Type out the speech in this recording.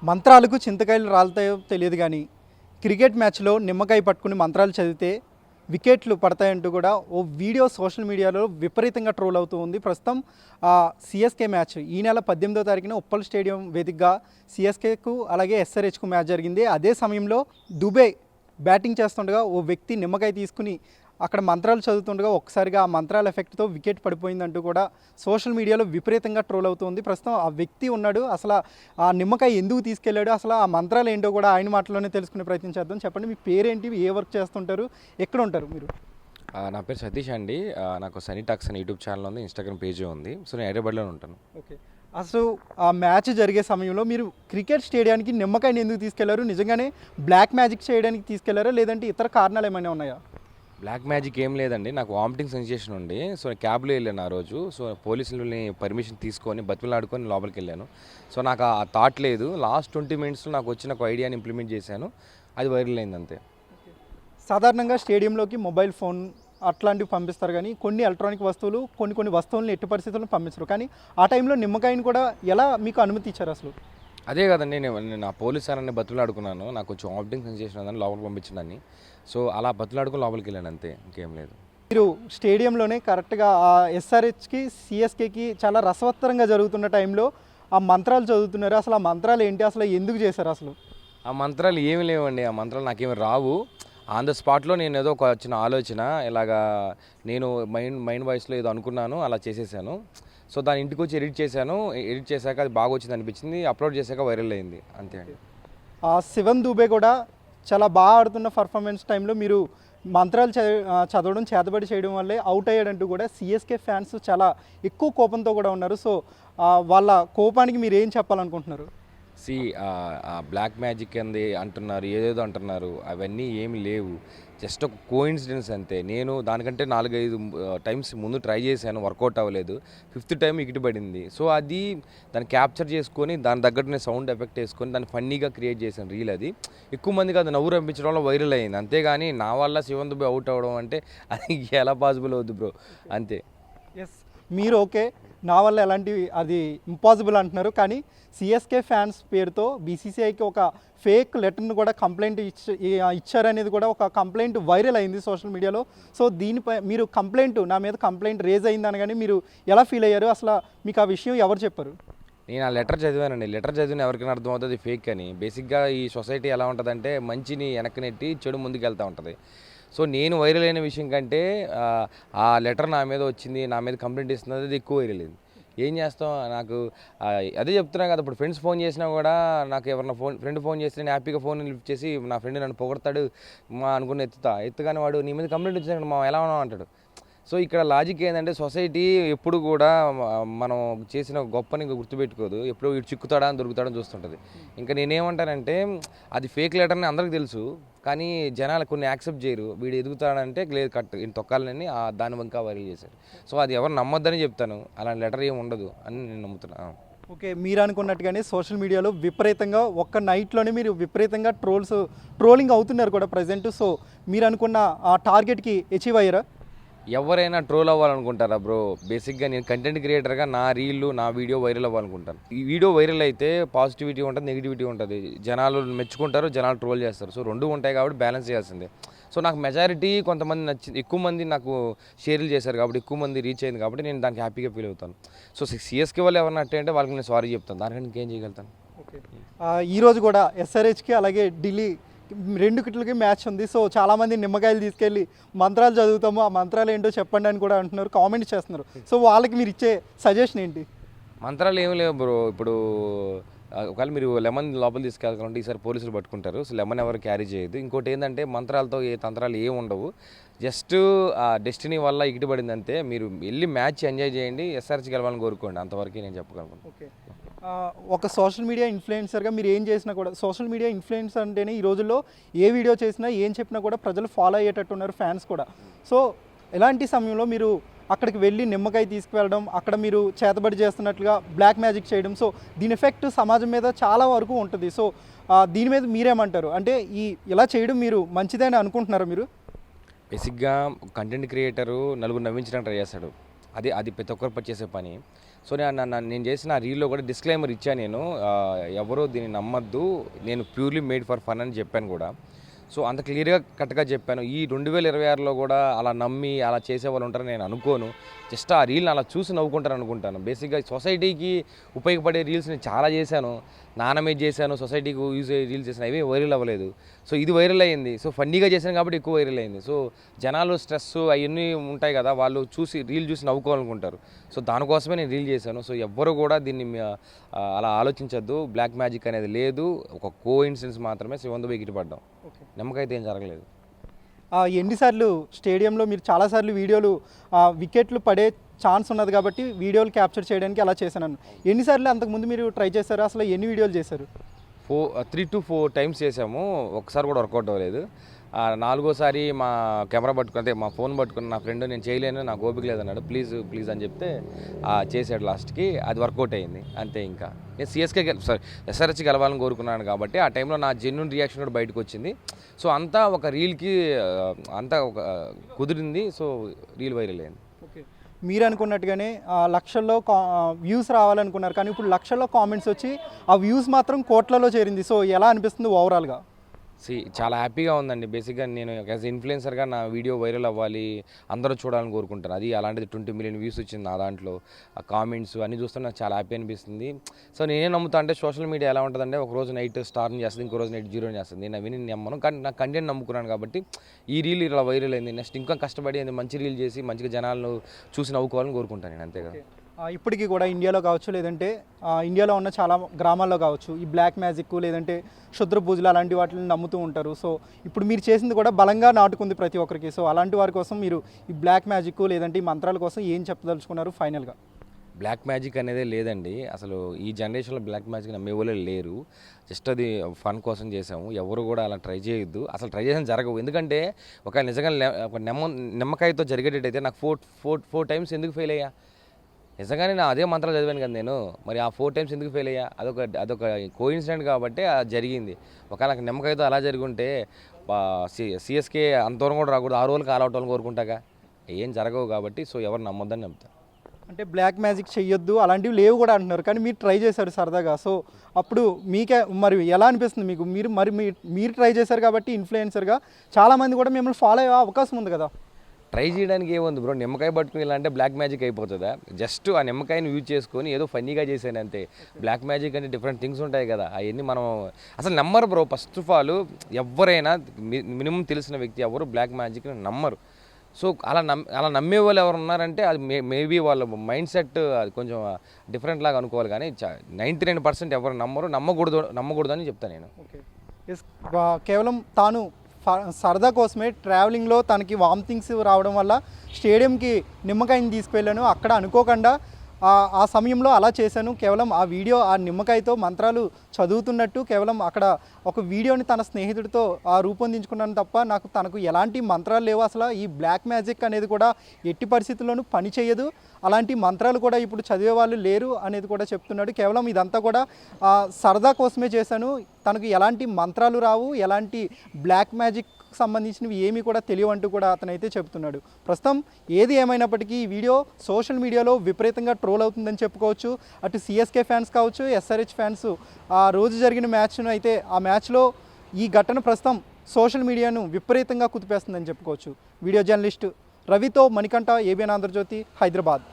మంత్రాలకు చింతకాయలు రాలుతాయో తెలియదు కానీ క్రికెట్ మ్యాచ్లో నిమ్మకాయ పట్టుకుని మంత్రాలు చదివితే వికెట్లు పడతాయంటూ కూడా ఓ వీడియో సోషల్ మీడియాలో విపరీతంగా ట్రోల్ అవుతూ ఉంది. ప్రస్తుతం సిఎస్కే మ్యాచ్ ఈ నెల 18వ తారీఖున ఉప్పల్ స్టేడియం వేదికగా సిఎస్కేకు అలాగే ఎస్ఆర్హెచ్కు మ్యాచ్ జరిగింది. అదే సమయంలో దుబే బ్యాటింగ్ చేస్తుండగా ఓ వ్యక్తి నిమ్మకాయ తీసుకుని అక్కడ మంత్రాలు చదువుతుండగా ఒక్కసారిగా ఆ మంత్రాల ఎఫెక్ట్తో వికెట్ పడిపోయిందంటూ కూడా సోషల్ మీడియాలో విపరీతంగా ట్రోల్ అవుతుంది. ప్రస్తుతం ఆ వ్యక్తి ఉన్నాడు, అసలు ఆ నిమ్మకాయ ఎందుకు తీసుకెళ్ళాడు, అసలు ఆ మంత్రాలు ఏంటో కూడా ఆయన మాటలోనే తెలుసుకునే ప్రయత్నం చేద్దాం. చెప్పండి, మీ పేరేంటి, ఏ వర్క్ చేస్తుంటారు, ఎక్కడ ఉంటారు మీరు? నా పేరు సతీష్ అండి. నాకు సనీ టాక్స్ అని యూట్యూబ్ ఛానల్ ఉంది, ఇన్స్టాగ్రామ్ పేజ్ ఉంది. సో నేను హైదరాబాద్లో ఉంటాను. ఓకే, అసలు ఆ మ్యాచ్ జరిగే సమయంలో మీరు క్రికెట్ స్టేడియానికి నిమ్మకాయని ఎందుకు తీసుకెళ్లారు? నిజంగానే బ్లాక్ మ్యాజిక్ చేయడానికి తీసుకెళ్లారా, లేదంటే ఇతర కారణాలు ఏమైనా ఉన్నాయా? బ్లాక్ మ్యాజిక్ ఏం లేదండి, నాకు వామిటింగ్ సెన్సేషన్ ఉండి సో క్యాబ్లో వెళ్ళాను ఆ రోజు. సో పోలీసులని పర్మిషన్ తీసుకొని బతిమలాడుకొని లోపలికి వెళ్ళాను. సో నాకు ఆ థాట్ లేదు. లాస్ట్ 20 మినిట్స్లో నాకు వచ్చిన ఒక ఐడియాని ఇంప్లిమెంట్ చేశాను, అది వైరల్ అయింది అంతే. సాధారణంగా స్టేడియంలోకి మొబైల్ ఫోన్ అట్లాంటివి పంపిస్తారు, కానీ కొన్ని ఎలక్ట్రానిక్ వస్తువులు కొన్ని వస్తువులను ఎట్టి పరిస్థితుల్లో పంపించరు. కానీ ఆ టైంలో నిమ్మకాయని కూడా ఎలా మీకు అనుమతి ఇచ్చారు అసలు? అదే కదండి, నేను ఆ పోలీస్ సార్ని బతులాడుకున్నాను. నాకు కొంచెం వామిటింగ్ సెన్సేషన్ ఉందని లోపలికి పంపించిందని. సో అలా బతులాడుకుని లోపలికి వెళ్ళాను అంతే, ఇంకేం లేదు. మీరు స్టేడియంలోనే కరెక్ట్గా ఆ ఎస్ఆర్హెచ్కి సిఎస్కేకి చాలా రసవత్తరంగా జరుగుతున్న టైంలో ఆ మంత్రాలు చదువుతున్నారు. అసలు ఆ మంత్రాలు ఏంటి, అసలు ఎందుకు చేశారు అసలు? ఆ మంత్రాలు ఏమి లేవండి, ఆ మంత్రాలు నాకేమి రావు. ఆన్ ద స్పాట్లో నేను ఏదో ఒక చిన్న ఆలోచన, ఇలాగా నేను మైండ్ వాయిస్లో ఏదో అనుకున్నాను, అలా చేసేసాను. సో దాని ఇంటికి వచ్చి ఎడిట్ చేశాను. ఎడిట్ చేశాక అది బాగా వచ్చింది అనిపించింది, అప్లోడ్ చేశాక వైరల్ అయింది అంతే అండి. శివన్ దూబే కూడా చాలా బాగా ఆడుతున్న పర్ఫార్మెన్స్ టైంలో మీరు మంత్రాలు చదవడం చేతబడి చేయడం వల్లే అవుట్ అయ్యాడంటూ కూడా సిఎస్కే ఫ్యాన్స్ చాలా ఎక్కువ కోపంతో కూడా ఉన్నారు. సో వాళ్ళ కోపానికి మీరు ఏం చెప్పాలనుకుంటున్నారు? బ్లాక్ మ్యాజిక్ అంది అంటున్నారు, ఏదేదో అంటున్నారు, అవన్నీ ఏమి లేవు. జస్ట్ ఒక కోఇన్సిడెన్స్ అంతే. నేను దానికంటే 4-5 టైమ్స్ ముందు ట్రై చేశాను, వర్కౌట్ అవ్వలేదు. 5th టైం వికెట్ పడింది. సో అది దాన్ని క్యాప్చర్ చేసుకొని దాని తగ్గట్టు నేను సౌండ్ ఎఫెక్ట్ వేసుకొని దాన్ని ఫన్నీగా క్రియేట్ చేశాను రీల్. అది ఎక్కువ మందికి అది నవ్వు రంపించడం వల్ల వైరల్ అయింది. అంతేగాని నా వల్ల శివన్ దుబే అవుట్ అవ్వడం అంటే అది ఎలా పాసిబుల్ అవుద్ది బ్రో, అంతే. ఎస్, మీరు ఓకే, నా వల్ల ఎలాంటివి అది ఇంపాసిబుల్ అంటున్నారు, కానీ సిఎస్కే ఫ్యాన్స్ పేరుతో బీసీసీఐకి ఒక ఫేక్ లెటర్ను కూడా కంప్లైంట్ ఇచ్చారనేది కూడా ఒక కంప్లైంట్ వైరల్ అయింది సోషల్ మీడియాలో. సో దీనిపై మీరు నా మీద కంప్లైంట్ రేజ్ అయింది అనగానే మీరు ఎలా ఫీల్ అయ్యారు? అసలు మీకు ఆ విషయం ఎవరు చెప్పారు? నేను ఆ లెటర్ చదివానండి. లెటర్ చదివిన ఎవరికైనా అర్థమవుతుంది ఫేక్ అని. బేసిక్గా ఈ సొసైటీ ఎలా ఉంటుందంటే మంచిని వెనక్కి నెట్టి చెడు ముందుకు వెళ్తూ ఉంటుంది. సో నేను వైరల్ అయిన విషయం కంటే ఆ లెటర్ నా మీద వచ్చింది, నా మీద కంప్లైంట్ ఇస్తున్నది, అది ఎక్కువ వైరల్ అయింది. ఏం చేస్తాం, నాకు అదే చెప్తున్నా కదా. ఇప్పుడు ఫ్రెండ్స్ ఫోన్ చేసినా కూడా నాకు ఎవరన్నా ఫ్రెండ్ ఫోన్ చేస్తే నేను హ్యాపీగా ఫోన్ లిఫ్ట్ చేసి నా ఫ్రెండ్ నన్ను పొగడతాడు అనుకుని ఎత్తుగానే వాడు నీ మీద కంప్లైంట్ వచ్చింది మా ఎలా ఉన్నావు అంటాడు. సో ఇక్కడ లాజిక్ ఏంటంటే సొసైటీ ఎప్పుడు కూడా మనం చేసిన గొప్పని గుర్తుపెట్టుకోదు, ఎప్పుడు వీడు చిక్కుతాడా అని దొరుకుతాడని చూస్తుంటుంది. ఇంకా నేనేమంటానంటే అది ఫేక్ లెటర్ని అందరికీ తెలుసు, కానీ జనాలు కొన్ని యాక్సెప్ట్ చేయరు. వీడు ఎదుగుతాడంటే లేదు కట్ ఈయన తొక్కాలని దాని వంక వైరల్ చేశారు. సో అది ఎవరు నమ్మొద్దని చెప్తాను, అలాంటి లెటర్ ఏమి ఉండదు అని నేను నమ్ముతున్నాను. ఓకే, మీరు అనుకున్నట్టుగానే సోషల్ మీడియాలో విపరీతంగా ఒక్క నైట్లోనే మీరు విపరీతంగా ట్రోలింగ్ అవుతున్నారు కూడా ప్రజెంట్. సో మీరు అనుకున్న ఆ టార్గెట్కి అచీవ్ అయ్యారా? ఎవరైనా ట్రోల్ అవ్వాలనుకుంటారా బ్రో? బేసిక్గా నేను కంటెంట్ క్రియేటర్గా నా రీల్ నా వీడియో వైరల్ అవ్వాలనుకుంటాను. ఈ వీడియో వైరల్ అయితే పాజిటివిటీ ఉంటుంది, నెగిటివిటీ ఉంటుంది. జనాలు మెచ్చుకుంటారు, జనాలు ట్రోల్ చేస్తారు. సో రెండు ఉంటాయి కాబట్టి బ్యాలెన్స్ చేయాల్సిందే. సో నాకు మెజారిటీ కొంతమంది నచ్చింది, ఎక్కువ మంది నాకు షేర్లు చేశారు కాబట్టి ఎక్కువ మంది రీచ్ అయింది కాబట్టి నేను దానికి హ్యాపీగా ఫీల్ అవుతాను. సో సిఎస్కే వాళ్ళు ఎవరన్నా అంటే వాళ్ళకి నేను సారీ చెప్తాను, దానికంటే ఇంకేం చేయగలుగుతాను. ఓకే, ఈరోజు కూడా ఎస్ఆర్హెచ్కి అలాగే ఢిల్లీ 2 కిట్లకి మ్యాచ్ ఉంది. సో చాలామంది నిమ్మకాయలు తీసుకెళ్ళి మంత్రాలు చదువుతాము, ఆ మంత్రాలు ఏంటో చెప్పండి అని కూడా అంటున్నారు, కామెంట్ చేస్తున్నారు. సో వాళ్ళకి మీరు ఇచ్చే సజెషన్ ఏంటి? మంత్రాలు ఏమి లేవు బ్రో. ఇప్పుడు ఒకవేళ మీరు లెమన్ లోపల తీసుకెళ్ళాలంటే ఈసారి పోలీసులు పట్టుకుంటారు. సో లెమన్ ఎవరు క్యారీ చేయదు. ఇంకోటి ఏంటంటే మంత్రాలతో ఏ తంత్రాలు ఏమి ఉండవు. జస్ట్ ఆ డెస్టినీ వల్ల ఇగిటపడింది అంతే. మీరు వెళ్ళి మ్యాచ్ ఎంజాయ్ చేయండి, ఎస్ఆర్హెచ్ గెలవాలని కోరుకోండి, అంతవరకు నేను చెప్పగలను. ఓకే, ఒక సోషల్ మీడియా ఇన్ఫ్లుయెన్సర్గా మీరు ఏం చేసినా కూడా, సోషల్ మీడియా ఇన్ఫ్లుయెన్సర్ అంటేనే ఈ రోజుల్లో ఏ వీడియో చేసినా ఏం చెప్పినా కూడా ప్రజలు ఫాలో అయ్యేటట్టు ఉన్నారు, ఫ్యాన్స్ కూడా. సో ఎలాంటి సమయంలో మీరు అక్కడికి వెళ్ళి నిమ్మకాయ తీసుకువెళ్ళడం, అక్కడ మీరు చేతబడి చేస్తున్నట్లుగా బ్లాక్ మ్యాజిక్ చేయడం, సో దీని ఎఫెక్ట్ సమాజం మీద చాలా వరకు ఉంటుంది. సో దీని మీద మీరేమంటారు? అంటే ఇలా చేయడం మీరు మంచిదని అనుకుంటున్నారా మీరు? బేసిక్గా కంటెంట్ క్రియేటరు నలుగురు నవ్వించడానికి ట్రై చేస్తాడు, అది ప్రతి ఒక్కరు చేసే పని. సో నేను చేసిన రీల్లో కూడా డిస్క్లైమర్ ఇచ్చాను నేను, ఎవరో దీన్ని నమ్మద్దు, నేను ప్యూర్లీ మేడ్ ఫర్ ఫన్ అని చెప్పాను కూడా. సో అంత క్లియర్గా కరెక్ట్గా చెప్పాను. ఈ 2026లో కూడా అలా నమ్మి అలా చేసేవాళ్ళు ఉంటారని నేను అనుకోను. జస్ట్ ఆ రీల్ని అలా చూసి నవ్వుకుంటారు అనుకుంటాను. బేసిక్గా సొసైటీకి ఉపయోగపడే రీల్స్ నేను చాలా చేశాను, నాన్న మీద చేశాను, సొసైటీకి యూజ్ అయ్యే రీల్స్ చేశాను, అవి వైరల్ అవ్వలేదు. సో ఇది వైరల్ అయ్యింది. సో ఫన్నీగా చేశాను కాబట్టి ఎక్కువ వైరల్ అయింది. సో జనాలు స్ట్రెస్ అవన్నీ ఉంటాయి కదా, వాళ్ళు రీల్ చూసి నవ్వుకోవాలనుకుంటారు. సో దానికోసమే నేను రీల్ చేశాను. సో ఎవ్వరు కూడా దీన్ని అలా ఆలోచించద్దు. బ్లాక్ మ్యాజిక్ అనేది లేదు, ఒక కో ఇన్సిడెన్స్ మాత్రమే. శివంత్ పోయి గిట్టిపడ్డాం, నమ్మకైతే ఏం జరగలేదు. ఎన్నిసార్లు స్టేడియంలో మీరు చాలాసార్లు వీడియోలు వికెట్లు పడే ఛాన్స్ ఉన్నది కాబట్టి వీడియోలు క్యాప్చర్ చేయడానికి అలా చేశాను. ఎన్నిసార్లు అంతకుముందు మీరు ట్రై చేశారు, అసలు ఎన్ని వీడియోలు చేశారు? 3 to 4 టైమ్స్ చేసాము, ఒకసారి కూడా వర్కౌట్ అవ్వలేదు. నాలుగోసారి మా కెమెరా పట్టుకుని, అంటే మా ఫోన్ పట్టుకుని నా ఫ్రెండ్ నేను చేయలేను, నాకు ఓపిక లేదన్నాడు, ప్లీజ్ అని చెప్తే చేసాడు. లాస్ట్కి అది వర్కౌట్ అయింది అంతే. ఇంకా నేను ఎస్ఆర్హెచ్ గెలవాలని కోరుకున్నాను కాబట్టి ఆ టైంలో నా జెన్యూన్ రియాక్షన్ కూడా బయటకు వచ్చింది. సో అంతా ఒక రీల్కి అంతా ఒక కుదిరింది. సో రీల్ వైరల్ అయింది. ఓకే, మీరు అనుకున్నట్టుగానే లక్షల్లో వ్యూస్ రావాలనుకున్నారు, కానీ ఇప్పుడు లక్షల్లో కామెంట్స్ వచ్చి ఆ వ్యూస్ మాత్రం కోట్లలో చేరింది. సో ఎలా అనిపిస్తుంది ఓవరాల్గా? చాలా హ్యాపీగా ఉందండి. బేసిక్గా నేను యాజ్ ఇన్ఫ్లుయెన్సర్గా నా వీడియో వైరల్ అవ్వాలి, అందరూ చూడాలని కోరుకుంటాను. అది అలాంటిది 20 million వ్యూస్ వచ్చింది నా దాంట్లో. ఆ కామెంట్స్ అన్నీ చూస్తే నాకు చాలా హ్యాపీ అనిపిస్తుంది. సో నేనే నమ్ముతా అంటే సోషల్ మీడియా ఎలా ఉంటుందంటే ఒక రోజు నైట్ స్టార్ని చేస్తుంది, ఇంకో రోజు నైట్ జీరోని చేస్తుంది. నేను విని నమ్మను, కానీ నాకు కంటెంట్ నమ్ముకున్నాను కాబట్టి ఈ రీల్ ఇలా వైరల్ అయింది. నెక్స్ట్ ఇంకా కష్టపడి మంచి రీల్ చేసి మంచిగా జనాలను చూసి నవ్వుకోవాలని కోరుకుంటాను నేను, అంతేగా. ఇప్పటికీ కూడా ఇండియాలో కావచ్చు, లేదంటే ఇండియాలో ఉన్న చాలా గ్రామాల్లో కావచ్చు, ఈ బ్లాక్ మ్యాజిక్ లేదంటే క్షుద్ర పూజలు అలాంటి వాటిని నమ్ముతూ ఉంటారు. సో ఇప్పుడు మీరు చేసింది కూడా బలంగా నాటుకుంది ప్రతి ఒక్కరికి. సో అలాంటి వారి కోసం మీరు ఈ బ్లాక్ మ్యాజిక్ లేదంటే ఈ మంత్రాల కోసం ఏం చెప్పదలుచుకున్నారు ఫైనల్గా? బ్లాక్ మ్యాజిక్ అనేదే లేదండి అసలు. ఈ జనరేషన్లో బ్లాక్ మ్యాజిక్ నమ్మే వాళ్ళే లేరు. జస్ట్ అది ఫన్ కోసం చేసాము. ఎవరు కూడా అలా ట్రై చేయొద్దు, అసలు ట్రై చేసిన జరగవు. ఎందుకంటే ఒక నిజంగా ఒక నిమ్మకాయతో జరిగేటట్టయితే నాకు ఫోర్ టైమ్స్ ఎందుకు ఫెయిల్ అయ్యా? నిజంగానే నా అదే మంత్రాలు చదివాను కదా నేను, మరి ఆ 4 times ఎందుకు ఫెయిల్ అయ్యా? అదొక కోఇన్సిడెంట్ కాబట్టి అది జరిగింది. ఒకవేళ నిమ్మకాయతో అలా జరిగి ఉంటే సిఎస్కే అంతవరకు కూడా రాకూడదు, 6 రోజులు కాల్ అవుట్ అవ్వాలని కోరుకుంటాగా. ఏం జరగవు కాబట్టి సో ఎవరు నమ్మొద్దని చెప్తాను. అంటే బ్లాక్ మ్యాజిక్ చెయ్యొద్దు అలాంటివి లేవు కూడా అంటున్నారు, కానీ మీరు ట్రై చేశారు సరదాగా. సో అప్పుడు మీకే మరి ఎలా అనిపిస్తుంది మీకు? మీరు ట్రై చేశారు కాబట్టి ఇన్ఫ్లుయెన్సర్గా చాలామంది కూడా మిమ్మల్ని ఫాలో అయ్యే అవకాశం ఉంది కదా. ట్రై చేయడానికి ఏముంది బ్రో, నిమ్మకాయ పట్టుకుని ఇలా అంటే బ్లాక్ మ్యాజిక్ అయిపోతుందా? జస్ట్ ఆ నిమ్మకాయని యూజ్ చేసుకొని ఏదో ఫన్నీగా చేశాను అంతే. బ్లాక్ మ్యాజిక్ అంటే డిఫరెంట్ థింగ్స్ ఉంటాయి కదా, అవన్నీ మనం అసలు నమ్మరు బ్రో. ఫస్ట్ ఆఫ్ ఆల్ ఎవరైనా మినిమం తెలిసిన వ్యక్తి ఎవరు బ్లాక్ మ్యాజిక్ని నమ్మరు. సో అలా నమ్మే వాళ్ళు ఎవరు ఉన్నారంటే అది మేబీ వాళ్ళ మైండ్ సెట్ అది కొంచెం డిఫరెంట్ లాగా అనుకోవాలి, కానీ 99% ఎవరు నమ్మకూడదు అని చెప్తాను నేను. ఓకే, కేవలం తాను సరదా కోసమే ట్రావెలింగ్లో తనకి వామిటింగ్స్ రావడం వల్ల స్టేడియంకి నిమ్మకాయని తీసుకువెళ్ళాను, అక్కడ అనుకోకుండా ఆ సమయంలో అలా చేశాను. కేవలం ఆ వీడియో ఆ నిమ్మకాయతో మంత్రాలు చదువుతున్నట్టు కేవలం అక్కడ ఒక వీడియోని తన స్నేహితుడితో రూపొందించుకున్నాను తప్ప తనకు ఎలాంటి మంత్రాలు లేవు. అసలు ఈ బ్లాక్ మ్యాజిక్ అనేది కూడా ఎట్టి పరిస్థితుల్లోనూ పని చేయదు, అలాంటి మంత్రాలు కూడా ఇప్పుడు చదివే వాళ్ళు లేరు అనేది కూడా చెప్తున్నాడు. కేవలం ఇదంతా కూడా సరదా కోసమే చేశాను, తనకు ఎలాంటి మంత్రాలు రావు, ఎలాంటి బ్లాక్ మ్యాజిక్ సంబంధించినవి ఏమీ కూడా తెలియవంటూ కూడా అతనైతే చెప్తున్నాడు. ప్రస్తుతం ఏది ఏమైనప్పటికీ ఈ వీడియో సోషల్ మీడియాలో విపరీతంగా ట్రోల్ అవుతుందని చెప్పుకోవచ్చు. అటు సిఎస్కే ఫ్యాన్స్ కావచ్చు, ఎస్ఆర్హెచ్ ఫ్యాన్స్ ఆ రోజు జరిగిన మ్యాచ్ను అయితే ఆ మ్యాచ్లో ఈ ఘటన ప్రస్తుతం సోషల్ మీడియాను విపరీతంగా కుదిపేస్తుందని చెప్పుకోవచ్చు. వీడియో జర్నలిస్ట్ రవితో మణికంఠ, ఏబిఎన్ ఆంధ్రజ్యోతి, హైదరాబాద్.